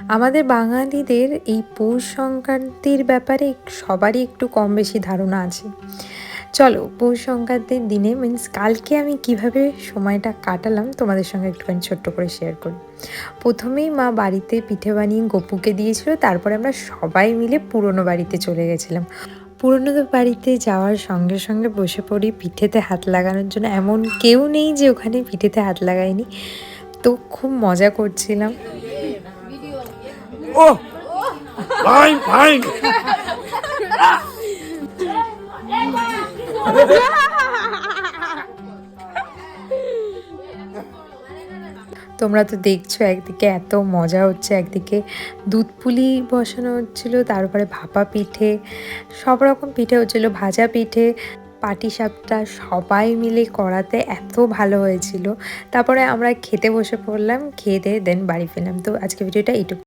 আমাদের বাঙালিদের এই পৌষ সংক্রান্তির ব্যাপারে সবারই একটু কম বেশি ধারণা আছে। চলো পৌষ সংক্রান্তির দিনে কালকে আমি কিভাবে সময়টা কাটালাম তোমাদের সঙ্গে একটুখানি ছোট্ট করে শেয়ার করি। প্রথমেই মা বাড়িতে পিঠে বানিয়ে গপুকে দিয়েছিল, তারপরে আমরা সবাই মিলে পুরনো বাড়িতে চলে গেছিলাম। পুরনো বাড়িতে যাওয়ার সঙ্গে সঙ্গে বসে পড়ি পিঠেতে হাত লাগানোর জন্য। এমন কেউ নেই যে ওখানে পিঠেতে হাত লাগায়নি। তো খুব মজা করছিলাম। Oh, fine, fine. তোমরা তো দেখছো, একদিকে এত মজা হচ্ছে, একদিকে দুধ পুলি বসানো হচ্ছিলো, তারপরে ভাপা পিঠে, সব রকম পিঠে হচ্ছিলো, ভাজা পিঠে, পাটিসাপটা সবাই মিলে করাতে এত ভালো হয়েছিল। তারপরে আমরা খেতে বসে পড়লাম, খেয়ে দিয়ে দেন বাড়ি ফিরলাম। তো আজকে ভিডিওটা এইটুকু।